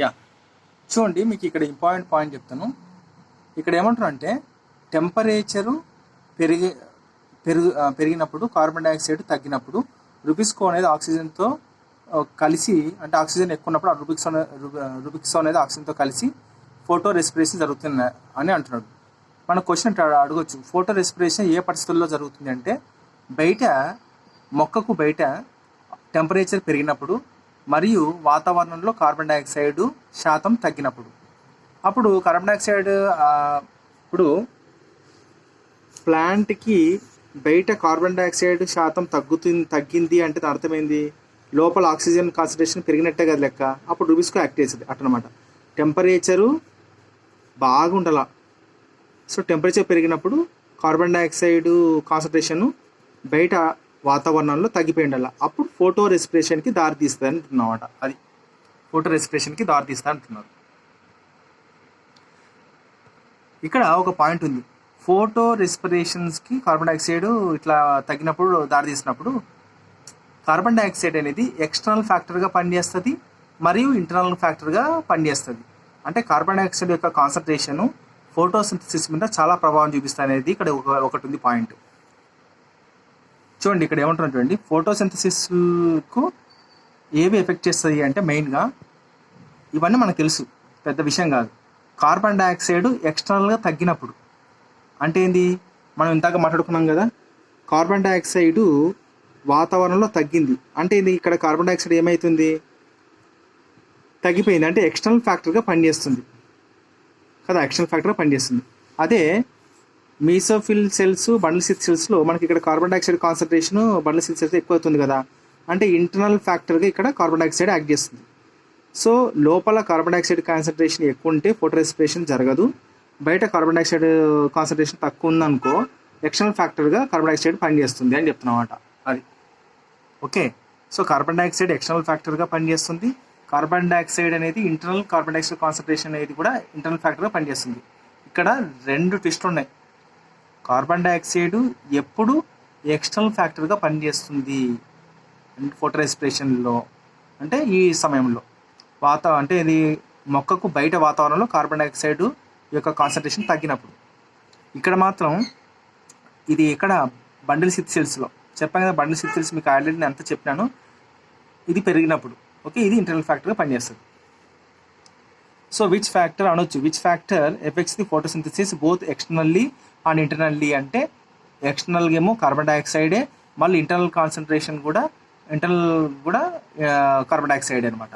Yeah చూడండి, మీకు ఇక్కడ ఇంపార్టెంట్ పాయింట్ చెప్తాను. ఇక్కడ ఏమంటారు అంటే టెంపరేచరు పెరిగినప్పుడు కార్బన్ డైఆక్సైడ్ తగ్గినప్పుడు రుబిక్సో అనేది ఆక్సిజన్తో కలిసి, అంటే ఆక్సిజన్ ఎక్కువ ఉన్నప్పుడు రుబిక్సో అనేది ఆక్సిజన్తో కలిసి ఫోటో రెస్పిరేషన్ జరుగుతుంది అని అంటున్నాడు. మన క్వశ్చన్ అడగొచ్చు, ఫోటో రెస్పిరేషన్ ఏ పరిస్థితుల్లో జరుగుతుంది అంటే మొక్కకు బయట టెంపరేచర్ పెరిగినప్పుడు మరియు వాతావరణంలో కార్బన్ డైఆక్సైడ్ శాతం తగ్గినప్పుడు. అప్పుడు కార్బన్ డైఆక్సైడ్ ఇప్పుడు ప్లాంట్కి బయట కార్బన్ డైఆక్సైడ్ శాతం తగ్గింది అంటే దాని అర్థమైంది, లోపల ఆక్సిజన్ కాన్సన్ట్రేషన్ పెరిగినట్టే కదా లెక్క. అప్పుడు రుబిక్సో యాక్ట్ చేసేది అట్లనమాట. టెంపరేచరు బాగుండాల. సో టెంపరేచర్ పెరిగినప్పుడు కార్బన్ డైఆక్సైడ్ కాన్సన్ట్రేషన్ బయట వాతావరణంలో తగ్గిపోయి ఉండాల. అప్పుడు ఫోటో రెస్పిరేషన్కి దారితీస్తుంది అంటున్నమాట. అది ఫోటో రెస్పిరేషన్కి దారితీస్తుంది అంటున్నారు. ఇక్కడ ఒక పాయింట్ ఉంది, ఫోటో రెస్పిరేషన్స్కి కార్బన్ డైఆక్సైడ్ ఇట్లా తగ్గినప్పుడు దారితీసినప్పుడు కార్బన్ డైఆక్సైడ్ అనేది ఎక్స్టర్నల్ ఫ్యాక్టర్గా పనిచేస్తుంది మరియు ఇంటర్నల్ ఫ్యాక్టర్గా పనిచేస్తుంది. అంటే కార్బన్ డైఆక్సైడ్ యొక్క కాన్సన్ట్రేషను ఫోటోసింథసిస్ మీద చాలా ప్రభావం చూపిస్తుంది అనేది ఇక్కడ ఒకటి ఉంది పాయింట్. చూడండి, ఇక్కడ ఏమంటున్నారు చూడండి, ఫోటోసింథసిస్కు ఏవి ఎఫెక్ట్ చేస్తాయి అంటే మెయిన్గా ఇవన్నీ మనకు తెలుసు, పెద్ద విషయం కాదు. కార్బన్ డైఆక్సైడ్ ఎక్స్టర్నల్గా తగ్గినప్పుడు అంటే ఏంది, మనం ఇంతగా మాట్లాడుకున్నాం కదా, కార్బన్ డైఆక్సైడ్ వాతావరణంలో తగ్గింది అంటే ఇది ఇక్కడ కార్బన్ డైఆక్సైడ్ ఏమవుతుంది, తగ్గిపోయింది అంటే ఎక్స్టర్నల్ ఫ్యాక్టర్గా పనిచేస్తుంది కదా, ఎక్స్టర్నల్ ఫ్యాక్టర్గా పనిచేస్తుంది. అదే మీసోఫిల్ సెల్స్, బండిల్ సిత్ సెల్స్లో మనకి ఇక్కడ carbon dioxide concentration bundle sheath cells ఎక్కువ అవుతుంది కదా, అంటే ఇంటర్నల్ ఫ్యాక్టర్గా ఇక్కడ కార్బన్ డైఆక్సైడ్ యాక్ట్ చేస్తుంది. సో లోపల కార్బన్ డైఆక్సైడ్ కాన్సన్ట్రేషన్ ఎక్కువ ఉంటే ఫోటో రెస్పిరేషన్ జరగదు. బయట కార్బన్ డైఆక్సైడ్ కాన్సన్ట్రేషన్ తక్కువ ఉందనుకో ఎక్స్టర్నల్ ఫ్యాక్టర్గా కార్బన్ డైఆక్సైడ్ పనిచేస్తుంది అని చెప్తున్నమాట. అది okay. So carbon dioxide external ఫ్యాక్టర్గా పనిచేస్తుంది. కార్బన్ డైఆక్సైడ్ అనేది ఇంటర్నల్ కార్బన్ డైఆక్సైడ్ కాన్సన్ట్రేషన్ అనేది కూడా ఇంటర్నల్ ఫ్యాక్టర్గా పనిచేస్తుంది. ఇక్కడ రెండు ట్విస్ట్లు ఉన్నాయి. కార్బన్ డైఆక్సైడ్ ఎప్పుడు ఎక్స్టర్నల్ ఫ్యాక్టర్గా పనిచేస్తుంది ఫోటో రెస్పిరేషన్లో అంటే ఈ సమయంలో అంటే ఇది మొక్కకు బయట వాతావరణంలో కార్బన్ డైఆక్సైడ్ యొక్క కాన్సన్ట్రేషన్ తగ్గినప్పుడు. ఇక్కడ మాత్రం ఇది ఇక్కడ బండిల్ సిత్ సెల్స్లో చెప్పాను కదా, బండిల్ సిత్ సెల్స్ మీకు ఆల్రెడీ నేను అంతా చెప్పినాను, ఇది పెరిగినప్పుడు ఓకే, ఇది ఇంటర్నల్ ఫ్యాక్టర్గా పనిచేస్తుంది. సో విచ్ ఫ్యాక్టర్ అనొచ్చు, which factor effects the photosynthesis both externally and internally అంటే ఎక్స్టర్నల్గా ఏమో కార్బన్ డైఆక్సైడే, మళ్ళీ ఇంటర్నల్ కాన్సన్ట్రేషన్ కూడా కార్బన్ డైఆక్సైడ్ అనమాట.